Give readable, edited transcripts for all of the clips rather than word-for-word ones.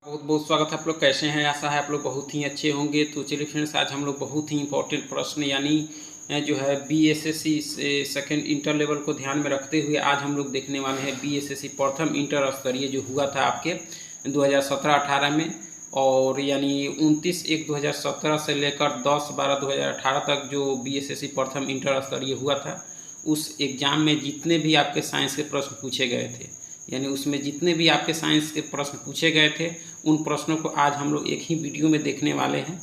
बहुत बहुत स्वागत है। आप लोग कैसे हैं? आशा है आप लोग बहुत ही अच्छे होंगे। तो चलिए फ्रेंड्स, आज हम लोग बहुत ही इंपॉर्टेंट प्रश्न यानी जो है बीएसएससी सेकेंड इंटर लेवल को ध्यान में रखते हुए आज हम लोग देखने वाले हैं बीएसएससी प्रथम इंटर स्तरीय जो हुआ था आपके 2017-18 में, और यानी 29/1/2017 से लेकर 10/12/2018 तक जो बीएसएससी प्रथम इंटर स्तरीय हुआ था उस एग्ज़ाम में जितने भी आपके साइंस के प्रश्न पूछे गए थे, यानी उसमें जितने भी आपके साइंस के प्रश्न पूछे गए थे उन प्रश्नों को आज हम लोग एक ही वीडियो में देखने वाले हैं।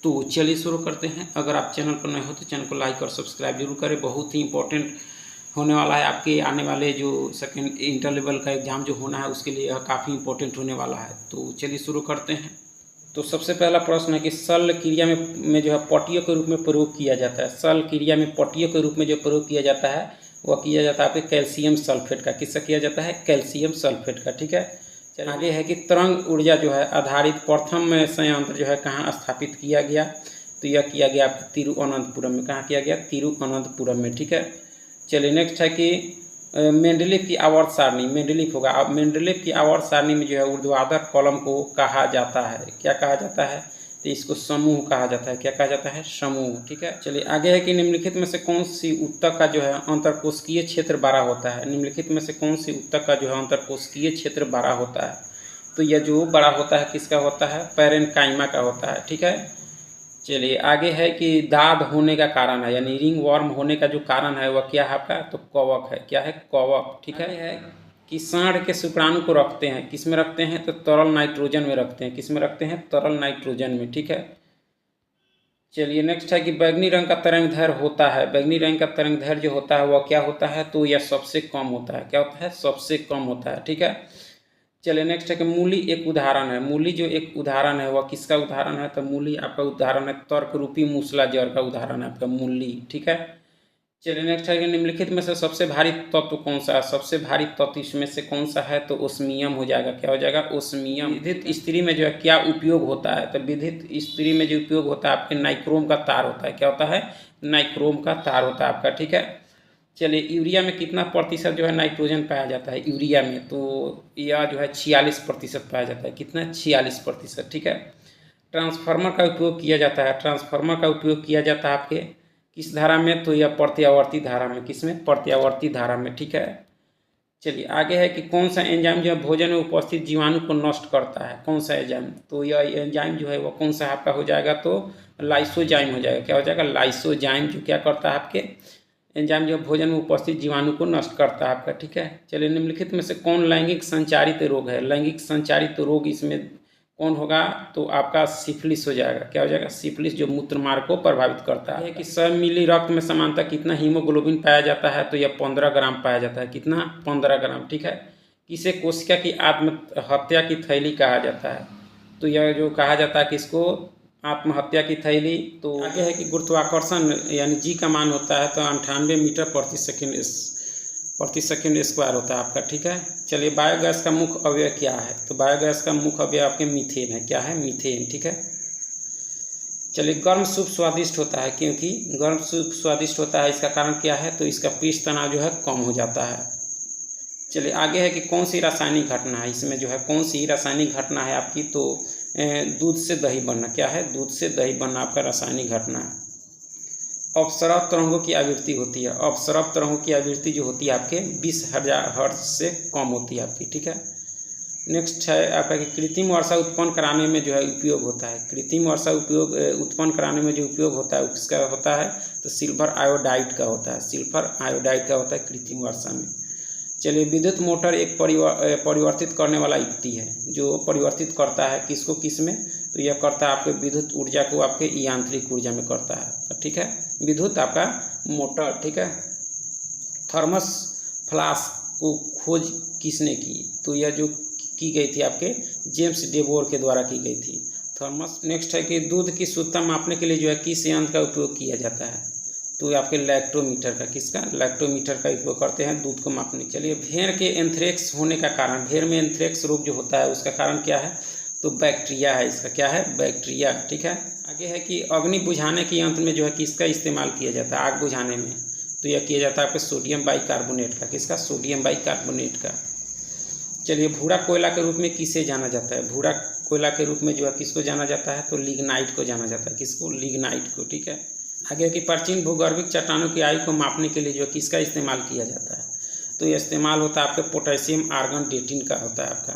तो चलिए शुरू करते हैं। अगर आप चैनल पर नए हो तो चैनल को लाइक और सब्सक्राइब जरूर करें। बहुत ही इंपॉर्टेंट होने वाला है आपके आने वाले जो सेकेंड इंटर लेवल का एग्ज़ाम जो होना है उसके लिए यह काफ़ी इंपॉर्टेंट होने वाला है। तो चलिए शुरू करते हैं। तो सबसे पहला प्रश्न है कि सल क्रिया में जो है पट्टियों के रूप में प्रयोग किया जाता है। सल क्रिया में पट्टियों के रूप में जो प्रयोग किया जाता है वह किया जाता है आपके कैल्शियम सल्फेट का। किसका किया जाता है? कैल्शियम सल्फेट का। ठीक है, चलिए आगे है कि तरंग ऊर्जा जो है आधारित प्रथम संयंत्र जो है कहाँ स्थापित किया गया? तो यह किया गया आपके तिरुवनंतपुरम में। कहाँ किया गया? तिरुवनंतपुरम में। ठीक है, चलिए नेक्स्ट है कि मेंडलीव की आवर्त सारणी, मेंडलीव होगा। अब मेंडलीव की आवर्त सारणी में जो है ऊर्ध्वाधर कॉलम को कहा जाता है, क्या कहा जाता है? तो इसको समूह कहा जाता है। क्या कहा जाता है? समूह। ठीक है, चलिए आगे है कि निम्नलिखित में से कौन सी ऊतक का जो है अंतरकोशिकीय क्षेत्र बड़ा होता है? निम्नलिखित में से कौन सी ऊतक का जो है अंतरकोशिकीय क्षेत्र बड़ा होता है? तो यह जो बड़ा होता है किसका होता है? पैरेन्काइमा का होता है। ठीक है, चलिए आगे है कि दाद होने का कारण है, यानी रिंग वर्म होने का जो कारण है वह क्या है आपका? तो कवक है। क्या है? कवक। ठीक है कि सांड के शुक्राणु को रखते हैं, किस में रखते हैं? तो तरल नाइट्रोजन में रखते हैं। किस में रखते हैं? तरल नाइट्रोजन में। ठीक है, चलिए नेक्स्ट है कि बैंगनी रंग का तरंगदैर्घ्य होता है। बैंगनी रंग का तरंगदैर्घ्य जो होता है वह क्या होता है? तो यह सबसे कम होता है। क्या होता है? सबसे कम होता है। ठीक है, चलिए नेक्स्ट है कि मूली एक उदाहरण है। मूली जो एक उदाहरण है वह किसका उदाहरण है? तो मूली आपका उदाहरण है तर्क रूपी मूसला जड़ का उदाहरण है आपका मूली। ठीक है, चलिए नेक्स्ट है कि निम्नलिखित में से सबसे भारी तत्व कौन सा है? सबसे भारी तत्व इसमें से कौन सा है? तो ओस्मियम हो जाएगा। क्या हो जाएगा? ओस्मियम। विद्युत इस्त्री में जो है क्या उपयोग होता है? तो विद्युत इस्त्री में जो उपयोग होता है आपके नाइक्रोम का तार होता है। क्या होता है? नाइक्रोम का तार होता है आपका। ठीक है, चलिए यूरिया में कितना प्रतिशत जो है नाइट्रोजन पाया जाता है? यूरिया में तो यह जो है 46% पाया जाता है। कितना? 46%। ठीक है, ट्रांसफार्मर का उपयोग किया जाता है। ट्रांसफार्मर का उपयोग किया जाता है आपके किस धारा में? तो यह प्रत्यावर्ती धारा में। किस में? प्रत्यावर्ती धारा में। ठीक है, चलिए आगे है कि कौन सा एंजाइम जो है भोजन में उपस्थित जीवाणु को नष्ट करता है? कौन सा एंजाइम? तो यह एंजाइम जो है वो कौन सा आपका हो जाएगा? तो लाइसोजाइम हो जाएगा। क्या हो जाएगा? लाइसोजाइम जो क्या करता है आपके एंजाइम जो भोजन में उपस्थित जीवाणु को नष्ट करता है आपका। ठीक है, चलिए निम्नलिखित में से कौन लैंगिक संचारित रोग है? लैंगिक संचारित रोग इसमें कौन होगा? तो आपका सिफिलिस हो जाएगा। क्या हो जाएगा? सिफिलिस जो मूत्र मार्ग को प्रभावित करता है। कि 100 मिली रक्त में समानता कितना हीमोग्लोबिन पाया जाता है? तो यह 15 ग्राम पाया जाता है। कितना? 15 ग्राम। ठीक है, किसे कोशिका की आत्महत्या की थैली कहा जाता है? तो यह जो कहा जाता है किसको? आत्महत्या की थैली। तो आगे है कि गुरुत्वाकर्षण यानी जी का मान होता है तो 98 मीटर प्रति सेकेंड स्क्वायर होता है आपका। ठीक है, चलिए बायोगैस का मुख्य अवयव क्या है? तो बायोगैस का मुख्य अवयव आपके मीथेन है। क्या है? मीथेन। ठीक है, चलिए गर्म सूप स्वादिष्ट होता है। क्योंकि गर्म सूप स्वादिष्ट होता है इसका कारण क्या है? तो इसका पृष्ठ तनाव जो है कम हो जाता है। चलिए आगे है कि कौन सी रासायनिक घटना है? इसमें जो है कौन सी रासायनिक घटना है आपकी? तो दूध से दही बनना। क्या है? दूध से दही बनना आपका रासायनिक घटना है। अपसरव तरंगों की आवृत्ति होती है। अपसरव तरंगों की आवृत्ति जो होती है आपके 20,000 हर्ट्ज से कम होती है आपकी। ठीक है, नेक्स्ट है आपका कि कृत्रिम वर्षा उत्पन्न कराने में जो है उपयोग होता है। कृत्रिम वर्षा उत्पन्न कराने में जो उपयोग होता है उसका होता है तो सिल्वर आयोडाइड का होता है। सिल्वर आयोडाइड का होता है कृत्रिम वर्षा में। चलिए विद्युत मोटर एक परिवर्तित करने वाला युक्ति है जो परिवर्तित करता है किसको किस में? तो यह करता है आपके विद्युत ऊर्जा को आपके यांत्रिक ऊर्जा में करता है। ठीक है, विद्युत आपका मोटर। ठीक है, थर्मस फ्लास्क को खोज किसने की? तो यह जो की गई थी आपके जेम्स डेबोर के द्वारा की गई थी थर्मस। नेक्स्ट है कि दूध की शुद्धता मापने के लिए जो है किस यंत्र का उपयोग किया जाता है? तो आपके लैक्टोमीटर का। किसका? लैक्टोमीटर का उपयोग करते हैं दूध को मापने। चलिए भेड़ के एंथ्रेक्स होने का कारण, भेड़ में एंथ्रेक्स रोग जो होता है उसका कारण क्या है? तो बैक्टीरिया है इसका। क्या है? बैक्टीरिया। ठीक है, आगे है कि अग्नि बुझाने के यंत्र में जो है किसका इस्तेमाल किया जाता है आग बुझाने में? तो यह किया जाता है आपके सोडियम बाइकार्बोनेट का। किसका? सोडियम बाइकार्बोनेट का। चलिए भूरा कोयला के रूप में किसे जाना जाता है? भूरा कोयला के रूप में जो है किसको जाना जाता है, तो लिग्नाइट को जाना जाता है। किसको? लिग्नाइट को। ठीक है। आगे की प्राचीन भूगर्भिक चट्टानों की आयु को मापने के लिए जो किसका इस्तेमाल किया जाता है, तो ये इस्तेमाल होता है आपके पोटेशियम आर्गन डेटिन का होता है आपका।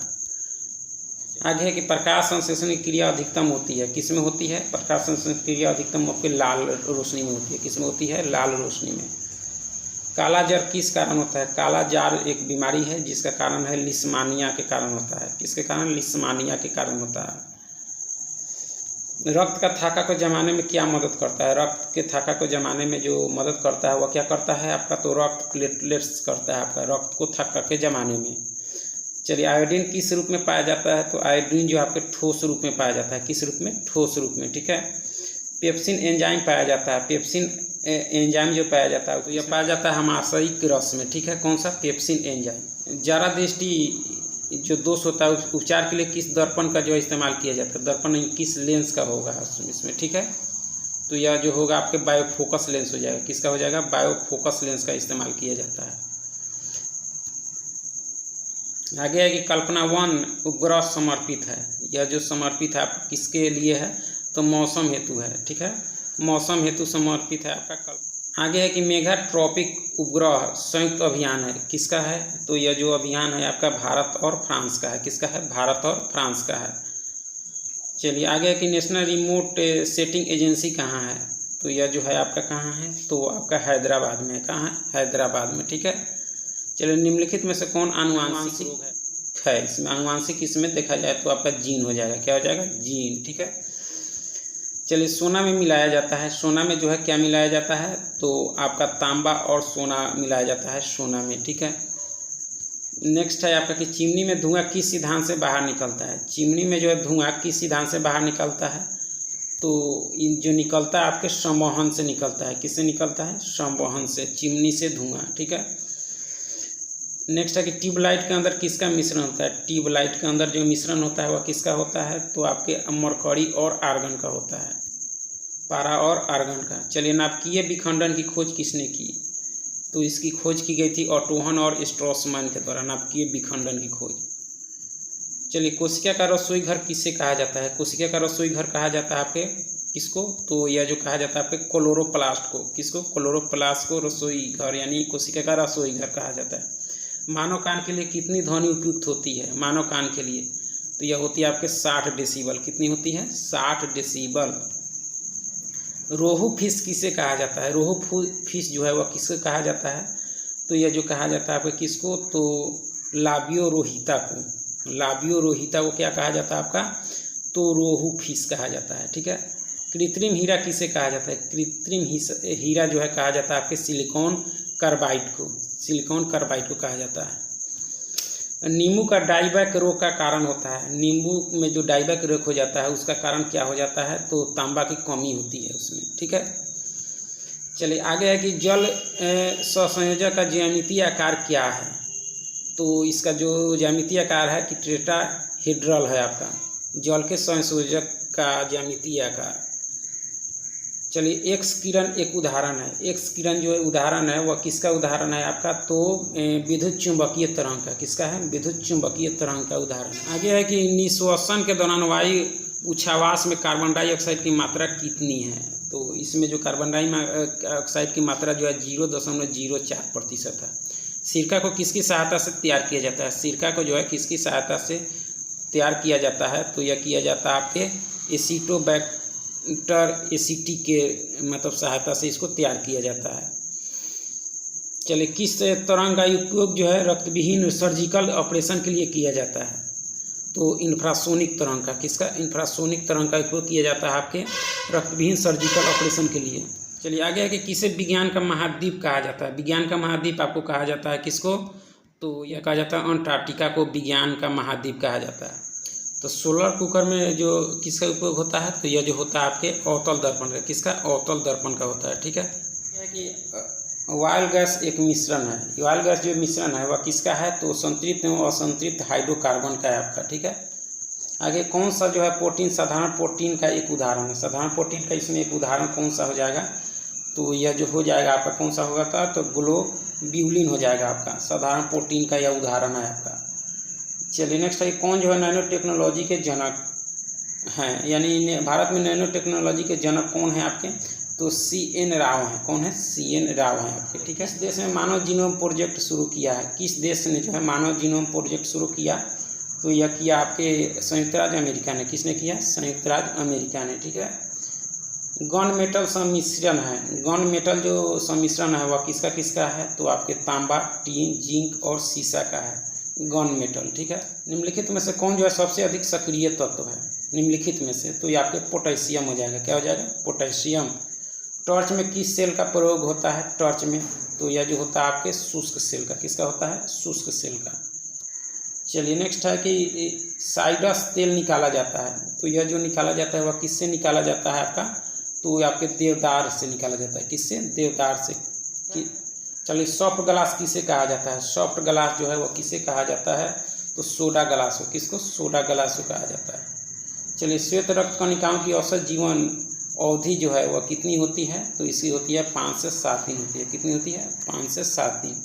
आगे है कि प्रकाश संश्लेषण की क्रिया अधिकतम होती है, किस में होती है? प्रकाश संश्लेषण की क्रिया अधिकतम आपके लाल रोशनी में होती है। किस में होती है? लाल रोशनी में। काला जार किस कारण होता है? काला जार एक बीमारी है जिसका कारण है लिस्मानिया के कारण होता है। किसके कारण? लिस्मानिया के कारण होता है। रक्त का थाका को जमाने में क्या मदद करता है? रक्त के थाका को जमाने में जो मदद करता है वह क्या करता है आपका? तो रक्त प्लेटलेट्स करता है आपका, रक्त को थाका के जमाने में। चलिए, आयोडीन किस रूप में पाया जाता है? तो आयोडीन जो आपके ठोस रूप में पाया जाता है। किस रूप में? ठोस रूप में। ठीक है। पेप्सिन एंजाइम पाया जाता है। पेप्सिन एंजाइम जो पाया जाता है तो यह पाया जाता है हमाशयी के रस में। ठीक है। कौन सा? Pepsin enzyme. जरा दृष्टि जो दोष होता है उपचार के लिए किस दर्पण का जो इस्तेमाल किया जाता है? दर्पण नहीं, किस लेंस का होगा इसमें। ठीक है। तो यह जो होगा आपके बायोफोकस लेंस हो जाएगा। किसका हो जाएगा? बायोफोकस लेंस का इस्तेमाल किया जाता है। आगे है कि कल्पना 1 उपग्रह समर्पित है। यह जो समर्पित है आप किसके लिए है? तो मौसम हेतु है। ठीक है। मौसम हेतु समर्पित है आपका कल्पना। आगे है कि मेगाट्रॉपिक उपग्रह संयुक्त अभियान है। किसका है? तो यह जो अभियान है आपका भारत और फ्रांस का है। किसका है? भारत और फ्रांस का है। चलिए, आगे है कि नेशनल रिमोट सेटिंग एजेंसी कहाँ है? तो यह जो है आपका कहाँ है? तो आपका हैदराबाद में। कहाँ है? हैदराबाद में। ठीक है। चलिए, निम्नलिखित में से कौन आनुवांशिक रोग है? इसमें आनुवांशिक इसमें देखा जाए तो आपका जीन हो जाएगा। क्या हो जाएगा? जीन। ठीक है। चलिए, सोना में मिलाया जाता है। सोना में जो है क्या मिलाया जाता है? तो आपका तांबा और सोना मिलाया जाता है सोना में। ठीक है। नेक्स्ट है आपका कि चिमनी में धुआं किस सिद्धांत से बाहर निकलता है? चिमनी में जो है धुआं किस सिद्धांत से बाहर निकलता है? तो जो निकलता है आपके संवहन से निकलता है। किससे निकलता है? संवहन से, चिमनी से धुआं। ठीक है। नेक्स्ट है कि ट्यूबलाइट के अंदर किसका मिश्रण होता है? ट्यूबलाइट के अंदर जो मिश्रण होता है वह किसका होता है? तो आपके मरकरी और आर्गन का होता है, पारा और आर्गन का। चलिए, नाभिकीय विखंडन की खोज किसने की? तो इसकी खोज की गई थी ऑटोहन और स्ट्रॉसमैन के द्वारा, नाभिकीय विखंडन की खोज। चलिए, कोशिका का रसोई घर किसे कहा जाता है? कोशिका का रसोई घर कहा जाता है आपके किसको? तो यह जो कहा जाता है आपके क्लोरोप्लास्ट को। किसको? क्लोरोप्लास्ट को रसोई घर यानी कोशिका का रसोई घर कहा जाता है। मानव कान के लिए कितनी ध्वनि उपयुक्त होती है? मानव कान के लिए तो यह होती है आपके 60 डेसिबल। कितनी होती है? 60 डेसिबल। रोहू फिश किसे कहा जाता है? रोहू फिश जो है वह किसको कहा जाता है? तो यह जो कहा जाता है आपके किसको? तो लाबियो रोहिता को। लाबियो रोहिता को क्या कहा जाता है आपका? तो रोहू फिश कहा जाता है। ठीक है। कृत्रिम हीरा किसे कहा जाता है? कृत्रिम हीरा जो है कहा जाता है आपके सिलिकॉन कार्बाइड को। सिलिकॉन कार्बाइड को कहा जाता है। नींबू का डाइबैक रोग का कारण होता है। नींबू में जो डाइबैक रोग हो जाता है उसका कारण क्या हो जाता है? तो तांबा की कमी होती है उसमें। ठीक है। चलिए, आगे है कि जल सहसंयोजक का ज्यामितीय आकार क्या है? तो इसका जो ज्यामितीय आकार है कि टेट्राहेड्रल है आपका, जल के संयोजक का ज्यामितीय आकार। चलिए, एक्स किरण एक उदाहरण है। एक्स किरण जो उदाहरण है वह किसका उदाहरण है आपका? तो विद्युत चुंबकीय तरंग का। किसका है? विद्युत चुंबकीय तरंग का उदाहरण। आगे है कि निश्वसन के दौरान वायु उच्छ्वास में कार्बन डाइऑक्साइड की मात्रा कितनी है? तो इसमें जो कार्बन डाइऑक्साइड की मात्रा जो है 0.04% है। सिरका को किसकी सहायता से तैयार किया जाता है? सिरका को जो है किसकी सहायता से तैयार किया जाता है? तो यह किया जाता है आपके एसिटोबैक्टर एसिटी के मतलब सहायता से इसको तैयार किया जाता है। चलिए, किस तरंग का उपयोग जो है रक्तविहीन सर्जिकल ऑपरेशन के लिए किया जाता है? तो इंफ्रासोनिक तरंग का। किसका? इंफ्रासोनिक तरंग का उपयोग किया जाता है आपके रक्तविहीन सर्जिकल ऑपरेशन के लिए। चलिए, आगे है कि किसे विज्ञान का महाद्वीप कहा जाता है? विज्ञान का महाद्वीप आपको कहा जाता है किसको? तो यह कहा जाता है अंटार्कटिका को विज्ञान का महाद्वीप कहा जाता है। तो सोलर कुकर में जो किसका उपयोग होता है? तो यह जो होता है आपके अवतल दर्पण का। किसका? अवतल दर्पण का होता है। ठीक है। यह कि ऑयल गैस एक मिश्रण है। ऑयल गैस जो मिश्रण है वह किसका है? तो संतृप्त एवं असंतृप्त हाइड्रोकार्बन का है आपका। ठीक है। आगे कौन सा जो है प्रोटीन साधारण प्रोटीन का एक उदाहरण है? साधारण प्रोटीन का इसमें एक उदाहरण कौन सा हो जाएगा? तो यह जो हो जाएगा आपका कौन सा होगा था? तो ग्लोब्यूलिन हो जाएगा आपका। साधारण प्रोटीन का यह उदाहरण है आपका। चलिए, नेक्स्ट है कौन जो है नैनो टेक्नोलॉजी के जनक हैं, यानी भारत में नैनो टेक्नोलॉजी के जनक कौन है आपके? तो CN राव हैं। कौन है? CN राव हैं आपके, ठीक है। किस देश में मानव जीनोम प्रोजेक्ट शुरू किया है? किस देश ने जो है मानव जीनोम प्रोजेक्ट शुरू किया? तो यह किया आपके संयुक्त राज्य अमेरिका ने। किसने किया? संयुक्त राज्य अमेरिका ने, ठीक है। गन मेटल सम्मिश्रण है, गन मेटल जो सम्मिश्रण है वह किसका किसका है? तो आपके तांबा, टीन, जिंक और सीसा का है गन मेटल, ठीक है। निम्नलिखित में से कौन जो है सबसे अधिक सक्रिय तत्व है? निम्नलिखित में से तो ये आपके पोटेशियम हो जाएगा। क्या हो जाएगा? पोटेशियम। टॉर्च में किस सेल का प्रयोग होता है? टॉर्च में तो यह जो होता है आपके शुष्क सेल का। किसका होता है? शुष्क सेल का। चलिए नेक्स्ट है कि साइडस तेल निकाला जाता है, तो यह जो निकाला जाता है वह किससे निकाला जाता है आपका? तो आपके देवदार से निकाला जाता है। किससे? देवदार से। चलिए सॉफ्ट ग्लास किसे कहा जाता है? सॉफ्ट ग्लास जो है वो किसे कहा जाता है? तो सोडा ग्लास हो। किसको? सोडा ग्लास को कहा जाता है। चलिए श्वेत रक्त कणिकाओं की औसत जीवन अवधि जो है वह कितनी होती है? तो इसकी होती है 5 से 7 दिन होती है। कितनी होती है? 5 से 7 दिन।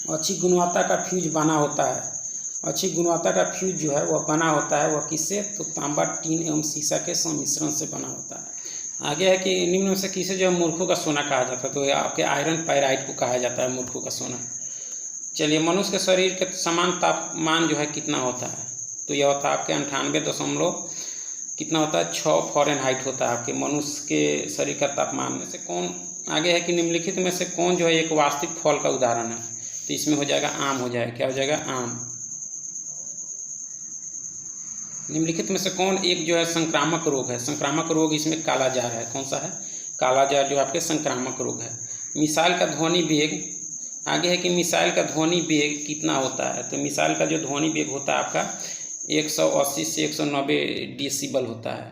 अच्छी गुणवत्ता का फ्यूज बना होता है, अच्छी गुणवत्ता का फ्यूज जो है वह बना होता है वह किससे? तो तांबा, टीन एवं सीसा के सम्मिश्रण से बना होता है। आगे है कि निम्न में से किसे जो है मूर्खों का सोना कहा जाता है? तो यह आपके आयरन पायराइट को कहा जाता है मूर्खों का सोना। चलिए मनुष्य के शरीर के समान तापमान जो है कितना होता है? तो यह होता है आपके 98 कितना होता है? 6 फ़ारेनहाइट होता है आपके मनुष्य के शरीर का तापमान। में से कौन आगे है कि निम्नलिखित में से कौन जो है एक वास्तविक फल का उदाहरण है? तो इसमें हो जाएगा आम हो जाएगा। क्या हो जाएगा? आम। निम्नलिखित में से कौन एक जो है संक्रामक रोग है? संक्रामक रोग इसमें कालाजार है। कौन सा है? कालाजार जो आपके संक्रामक रोग है। मिसाइल का ध्वनि वेग आगे है कि मिसाइल का ध्वनि वेग कितना होता है? तो मिसाइल का जो ध्वनि वेग होता है आपका 180 से 190 डेसिबल होता है।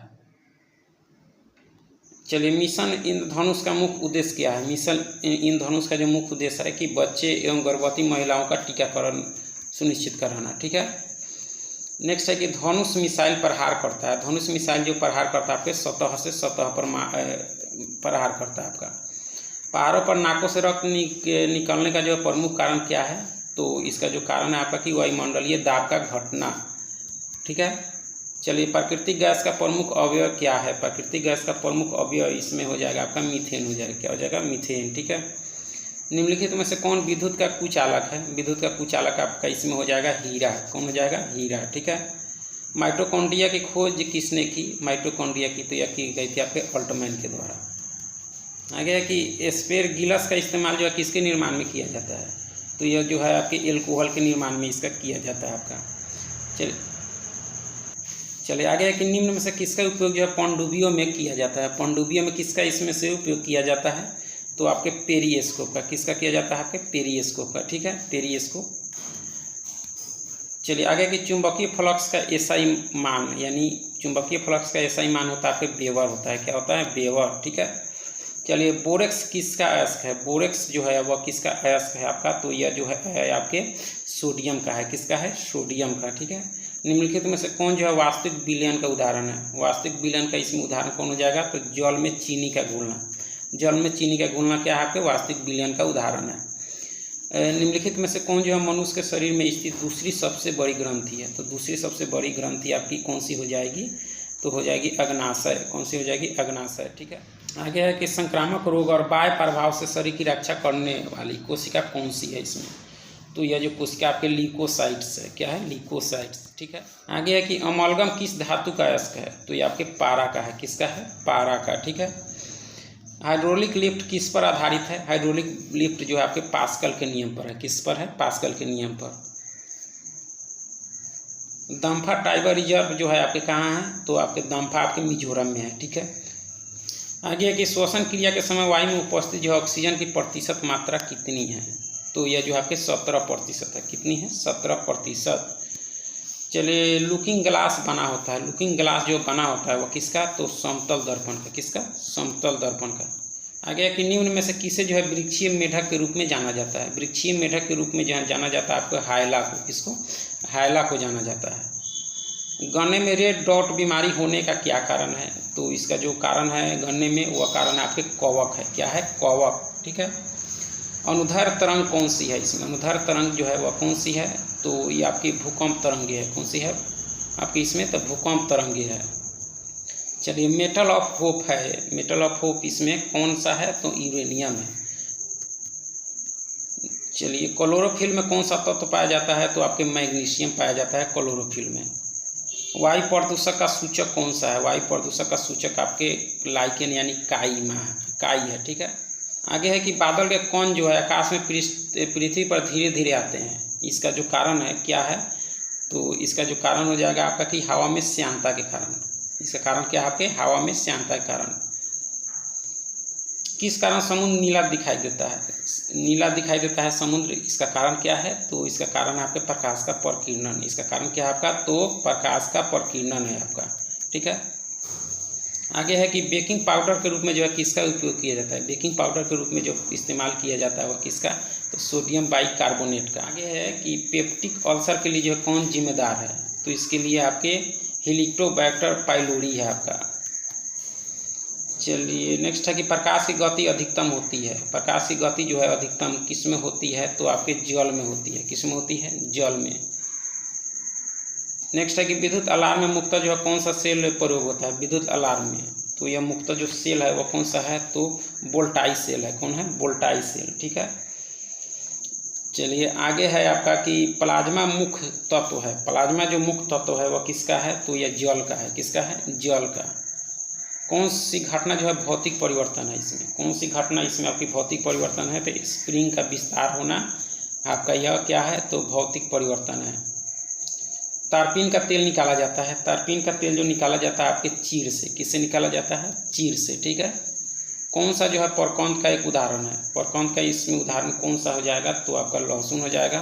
चलिए मिशन इंद्रधनुष का मुख्य उद्देश्य क्या है? मिशन इंद्रधनुष का जो मुख्य उद्देश्य है कि बच्चे एवं गर्भवती महिलाओं का टीकाकरण सुनिश्चित कराना, ठीक है। नेक्स्ट है कि धनुष मिसाइल प्रहार करता है। धनुष मिसाइल जो प्रहार करता है आपके सतह से सतह पर प्रहार करता है आपका। पहाड़ों पर नाकों से रक्त निकलने का जो प्रमुख कारण क्या है? तो इसका जो कारण है आपका कि वायुमंडलीय दाब का घटना, ठीक है। चलिए प्राकृतिक गैस का प्रमुख अवयव क्या है? प्राकृतिक गैस का प्रमुख अवयव इसमें हो जाएगा आपका मीथेन हो जाएगा। क्या हो जाएगा? मीथेन, ठीक है। निम्नलिखित में से कौन विद्युत का कुचालक है? विद्युत का कुचालक आपका इसमें हो जाएगा हीरा। कौन हो जाएगा? हीरा, ठीक है। माइटोकॉन्ड्रिया की खोज किसने की? माइटोकॉन्ड्रिया की तो यह की गई थी आपके ऑल्टमैन के द्वारा। आगे है कि एस्पेरगिलस का इस्तेमाल जो है किसके निर्माण में किया जाता है? तो यह जो है आपके एल्कोहल के निर्माण में इसका किया जाता है आपका। चलिए आगे है कि निम्न में से किसका उपयोग जो है पनडुब्बियों में किया जाता है? पनडुब्बियों में किसका इसमें से उपयोग किया जाता है? तो आपके पेरिस्कोप का। किसका किया जाता है? आपके पेरिस्कोप का, ठीक है, पेरिस्कोप। चलिए आगे कि चुंबकीय फ्लक्स का एसआई मान, यानी चुंबकीय फ्लक्स का एसआई मान होता है आपके वेबर होता है। क्या होता है? वेबर, ठीक है। चलिए बोरेक्स किसका अयस्क है? बोरेक्स जो है वह किसका अयस्क है आपका? तो यह जो है आपके सोडियम का है। किसका है? सोडियम का, ठीक है। निम्नलिखित में से कौन जो है वास्तविक विलयन का उदाहरण है? वास्तविक विलयन का इसमें उदाहरण कौन हो जाएगा? तो जल में चीनी का घुलना। जल में चीनी का घुलना क्या है? आपके वास्तविक विलयन का उदाहरण है। निम्नलिखित में से कौन जो है मनुष्य के शरीर में स्थित दूसरी सबसे बड़ी ग्रंथि है? तो दूसरी सबसे बड़ी ग्रंथि आपकी कौन सी हो जाएगी? तो हो जाएगी अग्नाशय। कौन सी हो जाएगी? अग्नाशय, ठीक है। आगे है कि संक्रामक रोग और बाह्य प्रभाव से शरीर की रक्षा करने वाली कोशिका कौन सी है इसमें? तो यह जो कोशिका आपके ल्यूकोसाइट्स है। क्या है? ल्यूकोसाइट्स, ठीक है। आगे है कि अमलगम किस धातु का अयस्क है? तो ये आपके पारा का है। किसका है? पारा का, ठीक है। हाइड्रोलिक लिफ्ट किस पर आधारित है? हाइड्रोलिक लिफ्ट जो है आपके पास्कल के नियम पर है। किस पर है? पास्कल के नियम पर। दम्फा टाइगर रिजर्व जो है आपके कहाँ है? तो आपके दम्फा आपके मिजोरम में है, ठीक है। आगे है कि श्वसन क्रिया के समय वायु में उपस्थित जो ऑक्सीजन की प्रतिशत मात्रा कितनी है? तो यह जो आपके 17% है। कितनी है? 17%। चलिए लुकिंग ग्लास बना होता है। लुकिंग ग्लास जो बना होता है वो किसका? तो समतल दर्पण का। किसका? समतल दर्पण का। आगे है कि निम्न में से किसे जो है वृक्षीय मेढक के रूप में जाना जाता है? वृक्षीय मेढक के रूप में जाना जाता है आपको हायला को। किसको? हायला को जाना जाता है। गन्ने में रेड डॉट बीमारी होने का क्या कारण है? तो इसका जो कारण है गन्ने में वह कारण आपके कवक है। क्या है? कवक, ठीक है। अनुदैर्घ्य तरंग कौन सी है इसमें? अनुदैर्घ्य तरंग जो है वह कौन सी है? तो ये आपकी भूकंप तरंग है। कौन सी है? आपके इसमें, तो भूकंप तरंगे है। चलिए मेटल ऑफ होप है, मेटल ऑफ होप इसमें कौन सा है, तो यूरेनियम है। चलिए क्लोरोफिल में कौन सा तत्व पाया जाता है, तो आपके मैग्नीशियम पाया जाता है क्लोरोफिल में। वायु प्रदूषक का सूचक कौन सा है, वायु प्रदूषक का सूचक आपके लाइकेन यानी काई है, ठीक है। आगे है कि बादल के कण जो है आकाश में पृथ्वी पर धीरे धीरे आते हैं, इसका जो कारण है क्या है, तो इसका जो कारण हो जाएगा आपका कि हवा में श्यानता के कारण। इसका कारण क्या है आपके, हवा में श्यानता के कारण। किस कारण समुद्र नीला दिखाई देता है, नीला दिखाई देता है समुद्र, इसका कारण क्या है, तो इसका कारण आपके प्रकाश का प्रकीर्णन। इसका कारण क्या है आपका, तो प्रकाश का प्रकीर्णन है आपका, ठीक है। आगे है कि बेकिंग पाउडर के रूप में जो है किसका उपयोग किया जाता है, बेकिंग पाउडर के रूप में जो इस्तेमाल किया जाता है वह किसका, तो सोडियम बाइकार्बोनेट का। आगे है कि पेप्टिक अल्सर के लिए जो है कौन जिम्मेदार है, तो इसके लिए आपके हेलिकोबैक्टर पाइलोरी है आपका। चलिए नेक्स्ट है कि प्रकाश की गति अधिकतम होती है, प्रकाश की गति जो है अधिकतम किस में होती है, तो आपके जल में होती है। किस में होती है, जल में। नेक्स्ट है कि विद्युत अलार्म में मुख्यतः जो है कौन सा सेल प्रयोग होता है, विद्युत अलार्म में, तो यह मुख्यतः जो सेल है वह कौन सा है, तो वोल्टाई सेल है। कौन है, वोल्टाई सेल, ठीक है। चलिए आगे है आपका कि प्लाज्मा मुख्य तत्व है, प्लाज्मा जो मुख्य तत्व है वह किसका है, तो यह जल का है। किसका है, जल का। कौन सी घटना जो है भौतिक परिवर्तन है इसमें, कौन सी घटना इसमें आपकी भौतिक परिवर्तन है, तो स्प्रिंग का विस्तार होना आपका यह क्या है, तो भौतिक परिवर्तन है। तारपीन का तेल निकाला जाता है, तारपीन का तेल जो निकाला जाता है आपके चीर से। किससे निकाला जाता है, चीर से, ठीक है। कौन सा जो है परकांत का एक उदाहरण है, परकांत का इसमें उदाहरण कौन सा हो जाएगा, तो आपका लहसुन हो जाएगा।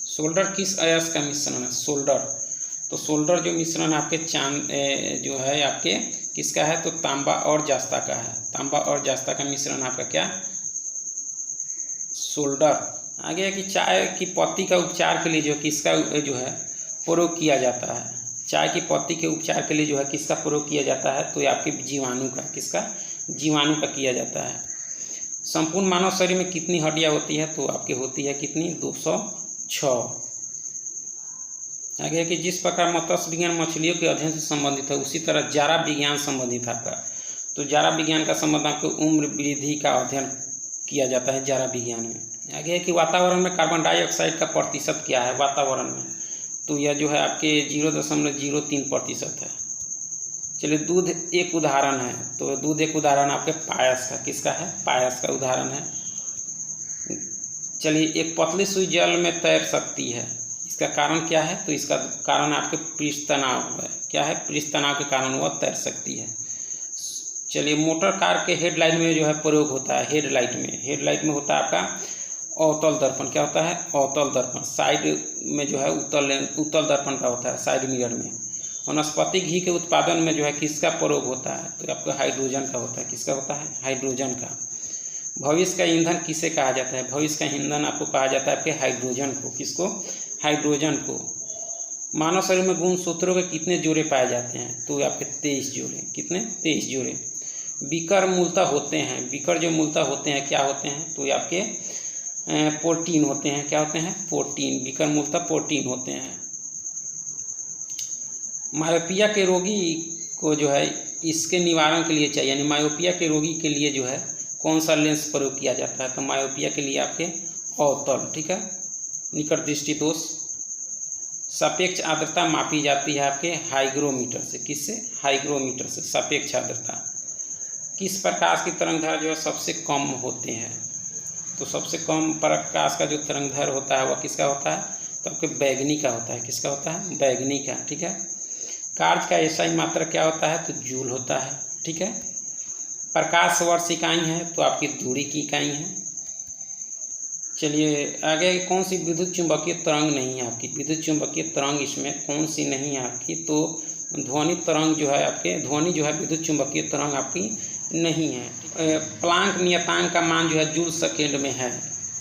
सोल्डर किस अयस्क का मिश्रण है, सोल्डर, तो सोल्डर जो मिश्रण आपके जो है आपके किसका है, तो तांबा और जास्ता का है। तांबा और जास्ता का मिश्रण आपका क्या, सोल्डर। आगे है कि चाय की पत्ती का उपचार के लिए जो किसका जो है प्रयोग किया जाता है, चाय की पत्ती के उपचार के लिए जो है किसका प्रयोग किया जाता है, तो ये आपके जीवाणु का, किसका, जीवाणु का किया जाता है। संपूर्ण मानव शरीर में कितनी हड्डियां होती है, तो आपकी होती है कितनी, 206। आगे है कि जिस प्रकार मत्स्य विज्ञान मछलियों के अध्ययन से संबंधित है उसी तरह जारा विज्ञान संबंधित है आपका, तो जारा विज्ञान का संबंध आपको उम्र वृद्धि का अध्ययन किया जाता है जारा विज्ञान में। आगे है कि वातावरण में कार्बन डाइऑक्साइड का प्रतिशत क्या है वातावरण में, तो यह जो है आपके 0.03% है। चलिए दूध एक उदाहरण है, तो दूध एक उदाहरण आपके पायस का, किसका है, पायस का उदाहरण है। चलिए एक पतली सुई जल में तैर सकती है, इसका कारण क्या है, तो इसका कारण आपके पृष्ठ तनाव है। क्या है, पृष्ठ तनाव के कारण वह तैर सकती है। चलिए मोटर कार के हेडलाइट में जो है प्रयोग होता है, हेडलाइट में होता है आपका अवतल दर्पण। क्या होता है, अवतल दर्पण। साइड में जो है उत्तल दर्पण का होता है, साइड मिरर में। वनस्पति घी के उत्पादन में जो है किसका प्रयोग होता है, तो आपका हाइड्रोजन का होता है। किसका होता है, हाइड्रोजन का। भविष्य का ईंधन किसे कहा जाता है, भविष्य का ईंधन आपको कहा जाता है आपके हाइड्रोजन को। किसको, हाइड्रोजन को। मानव शरीर में गुणसूत्रों के कितने जोड़े पाए जाते हैं, तो आपके 23 जोड़े। कितने, 23 जोड़े। विकर मूलतः होते हैं, विकर जो मूलतः होते हैं क्या होते हैं, तो ये आपके प्रोटीन होते हैं। क्या होते हैं, प्रोटीन। विकर मूलतः प्रोटीन होते हैं। मायोपिया के रोगी को जो है इसके निवारण के लिए चाहिए, यानी मायोपिया के रोगी के लिए जो है कौन सा लेंस प्रयोग किया जाता है, तो मायोपिया के लिए आपके अवतल, ठीक है, निकट दृष्टि दोष। सापेक्ष आर्द्रता मापी जाती है आपके हाइग्रोमीटर से। किससे, हाइग्रोमीटर से सापेक्ष आर्द्रता। किस प्रकाश की तरंगधार जो है सबसे कम होते हैं, तो सबसे कम प्रकाश का जो तरंगधार होता है वह किसका होता है, तो आपके बैगनी का होता है। किसका होता है, बैगनी का, ठीक है। कार्य का एसआई मात्रा क्या होता है, तो जूल होता है, ठीक है। प्रकाश वर्ष इकाई है, तो आपकी दूरी की इकाई है। चलिए आगे कौन सी विद्युत चुंबकीय तरंग नहीं है आपकी, विद्युत चुंबकीय तरंग इसमें कौन सी नहीं है आपकी, तो ध्वनि तरंग जो है आपके, ध्वनि जो है विद्युत चुंबकीय तरंग आपकी नहीं है। प्लांक नियतांक का मान जो है जूल सेकेंड में है,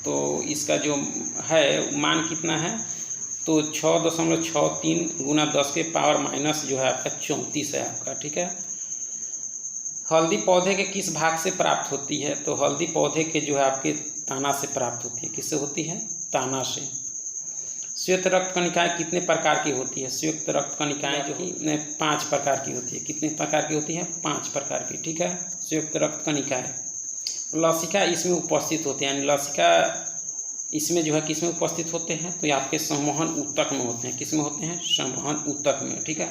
तो इसका जो है मान कितना है, तो 6.63 गुना 10 के पावर माइनस जो है आपका 34 है आपका, ठीक है। हल्दी पौधे के किस भाग से प्राप्त होती है, तो हल्दी पौधे के जो है आपके ताना से प्राप्त होती है। किससे होती है, ताना से। श्वेत रक्त कणिकाएँ कितने प्रकार की होती है? श्वेत रक्त कणिकाएँ जो कि 5 प्रकार की होती है। कितने प्रकार की होती है? 5 प्रकार की, ठीक है, श्वेत रक्त कणिकाएँ। लसिका इसमें उपस्थित होते हैं, यानी लसिका इसमें जो है किसमें उपस्थित होते हैं? तो ये आपके संवहन ऊतक में होते हैं। किसमें होते हैं? संवहन ऊतक में, ठीक है।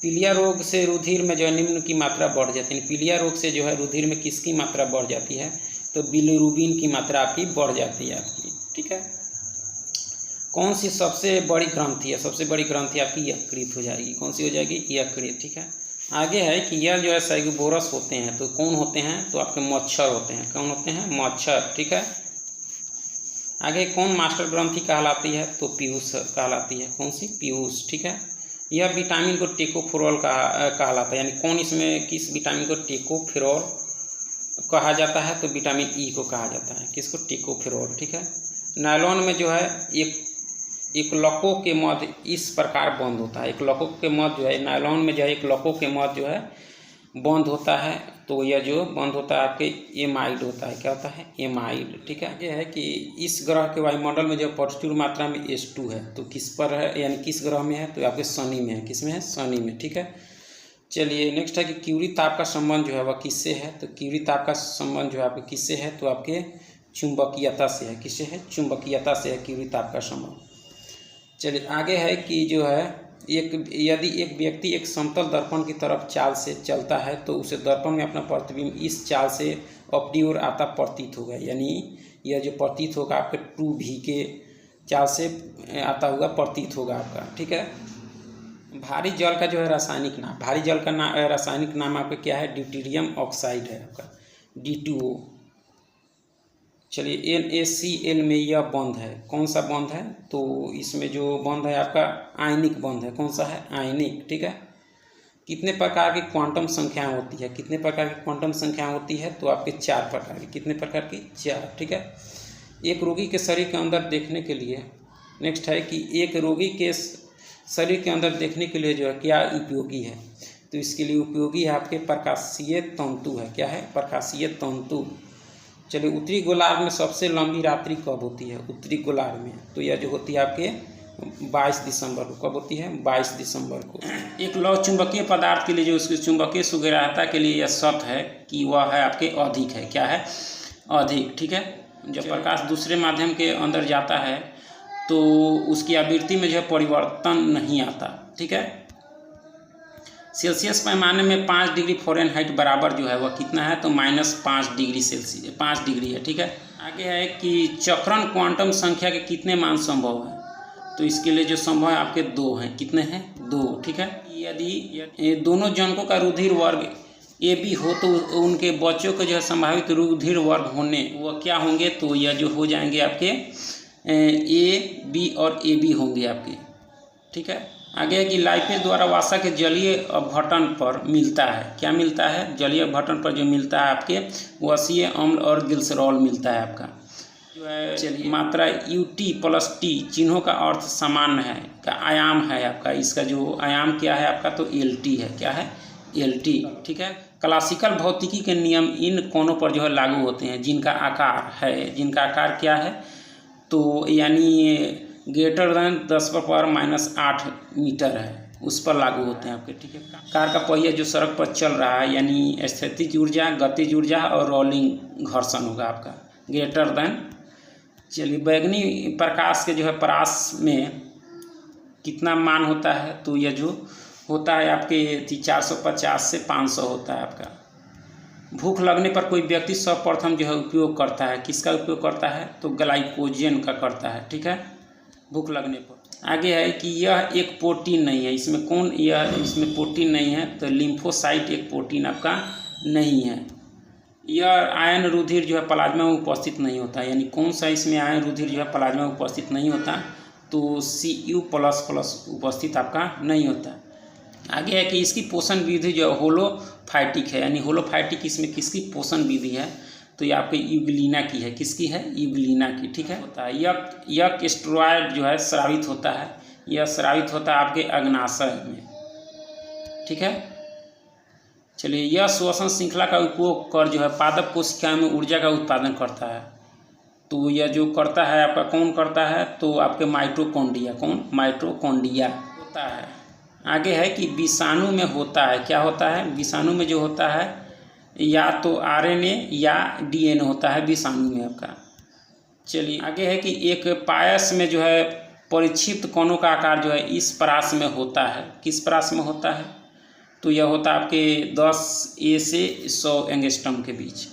पीलिया रोग से रुधिर में जो है निम्न की मात्रा बढ़ जाती है। पीलिया रोग से जो है रुधिर में किसकी मात्रा बढ़ जाती है? तो बिलिरुबिन की मात्रा आपकी बढ़ जाती है आपकी, ठीक है। कौन सी सबसे बड़ी ग्रंथि है? सबसे बड़ी ग्रंथि आपकी यकृत हो जाएगी। कौन सी हो जाएगी? यकृत, ठीक है। आगे है कि यह जो है सैगोबोरस होते हैं, तो कौन होते हैं? तो आपके मच्छर होते हैं। कौन होते हैं? मच्छर, ठीक है। आगे कौन मास्टर ग्रंथि कहलाती है? तो पीयूष कहलाती है। कौन सी? पीयूष, ठीक है। यह विटामिन को टेकोफेरोल कहलाता है, यानी कौन इसमें किस विटामिन को टेकोफेरोल कहा जाता है? तो विटामिन ई को कहा जाता है। किसको? टेकोफेरोल, ठीक है। नायलॉन में जो है एक लकों के मध्य इस प्रकार बंद होता है। एक लकों के मध्य जो है नायलॉन में जो है एक लकों के मध्य जो है बंद होता है, तो यह जो बंद होता है आपके एमाइड होता है। क्या होता है? एमाइड, ठीक है। यह है कि इस ग्रह के वायुमंडल में जो प्रचुर मात्रा में H2 है, तो किस पर है, यानी किस ग्रह में है? तो आपके शनि में है। किस में है? शनि में, ठीक है। चलिए नेक्स्ट है कि क्यूरी ताप का संबंध जो है वह किससे है? तो क्यूरी ताप का संबंध जो है आपके किससे है? तो आपके चुंबकीयता से है। किससे है? चुंबकीयता से है क्यूरी ताप का संबंध। चलिए आगे है कि जो है यदि एक व्यक्ति एक समतल दर्पण की तरफ चाल से चलता है, तो उसे दर्पण में अपना प्रतिबिंब इस चाल से अपनी ओर आता प्रतीत होगा, यानी यह जो प्रतीत होगा आपके 2V के चाल से आता हुआ प्रतीत होगा आपका, ठीक है। भारी जल का जो है रासायनिक नाम, भारी जल का रासायनिक नाम आपका क्या है? ड्यूटेरियम ऑक्साइड है आपका, D2O। चलिए NaCl में यह बंध है। कौन सा बंध है? तो इसमें जो बंध है आपका आयनिक बंध है। कौन सा है? आयनिक, ठीक है। कितने प्रकार की क्वांटम संख्याएं होती है? कितने प्रकार की क्वांटम संख्याएं होती है? तो आपके 4 प्रकार की। कितने प्रकार की? 4, ठीक है। एक रोगी के शरीर के अंदर देखने के लिए, नेक्स्ट है कि एक रोगी के शरीर के अंदर देखने के लिए जो है क्या उपयोगी है? तो इसके लिए उपयोगी है आपके प्रकाशीय तंतु है। क्या है? प्रकाशीय तंतु। चलिए उत्तरी गोलार्ध में सबसे लंबी रात्रि कब होती है? उत्तरी गोलार्ध में तो यह जो होती है आपके 22 दिसंबर को। कब होती है? 22 दिसंबर को। एक लौह चुंबकीय पदार्थ के लिए जो उसकी चुंबकीय सुग्राह्यता के लिए यह शर्त है कि वह है आपके अधिक है। क्या है? अधिक, ठीक है। जब प्रकाश दूसरे माध्यम के अंदर जाता है तो उसकी आवृत्ति में जो है परिवर्तन नहीं आता, ठीक है। सेल्सियस पैमाने में 5 डिग्री फ़ारेनहाइट बराबर जो है वह कितना है? तो -5 डिग्री सेल्सियस, 5 डिग्री है, ठीक है। आगे है कि चक्रण क्वांटम संख्या के कितने मान संभव है? तो इसके लिए जो संभव है आपके 2 हैं। कितने हैं? 2, ठीक है। यदि दोनों जनकों का रुधिर वर्ग AB हो तो उनके बच्चों के जो है संभावित रुधिर वर्ग होने वह क्या होंगे? तो यह जो हो जाएंगे आपके AB और AB होंगे आपके, ठीक है। आगे है कि लाइपेज द्वारा वसा के जलीय अपघटन पर मिलता है। क्या मिलता है? जलीय अपघटन पर जो मिलता है आपके वसीय अम्ल और ग्लिसरॉल मिलता है आपका जो है। चलिए मात्रा UT+T चिन्हों का अर्थ सामान्य है, का आयाम है आपका। इसका जो आयाम क्या है आपका? तो LT है। क्या है? LT, ठीक है। क्लासिकल भौतिकी के नियम इन कोनों पर जो है लागू होते हैं जिनका आकार है, जिनका आकार क्या है? तो यानी ग्रेटर देन 10⁻⁸ मीटर है, उस पर लागू होते हैं आपके, ठीक है। कार का पहिया जो सड़क पर चल रहा है, यानी स्थितिज ऊर्जा, गतिज ऊर्जा और रोलिंग घर्षण होगा आपका ग्रेटर देन। चलिए बैगनी प्रकाश के जो है परास में कितना मान होता है? तो यह जो होता है आपके 450 से 500 होता है आपका। भूख लगने पर कोई व्यक्ति सर्वप्रथम जो है उपयोग करता है, किसका उपयोग करता है? तो ग्लाइकोजन का करता है, ठीक है, भूख लगने पर। आगे है कि यह एक प्रोटीन नहीं है। इसमें कौन? यह इसमें प्रोटीन नहीं है, तो लिम्फोसाइट एक प्रोटीन आपका नहीं है। यह आयन रुधिर जो है प्लाज्मा में उपस्थित नहीं होता, यानी कौन सा इसमें आयन रुधिर जो है प्लाज्मा में उपस्थित नहीं होता? तो Cu++ उपस्थित आपका नहीं होता। आगे है कि इसकी पोषण विधि जो होलोफाइटिक है, यानी होलोफाइटिक इसमें किसकी पोषण विधि है? तो ये आपके यूग्लिना की है। किसकी है? यूग्लिना की, ठीक है। होता है यह स्टेरॉयड जो है स्रावित होता है, यह स्रावित होता है आपके अग्नाशय में, ठीक है। चलिए यह श्वसन श्रृंखला का उपयोग कर जो है पादप कोशिकाओं में ऊर्जा का उत्पादन करता है। तो यह जो करता है आपका, कौन करता है, तो आपके माइटोकॉन्ड्रिया, कौन, माइटोकॉन्ड्रिया होता है। आगे है कि विषाणु में होता है, क्या होता है, विषाणु में जो होता है या तो आरएनए या डीएनए होता है विषाणु में आपका। चलिए आगे है कि एक पायस में जो है परिक्षिप्त कणों का आकार जो है इस परास में होता है, किस परास में होता है, तो यह होता है आपके 10 से 100 एंगस्ट्रम के बीच।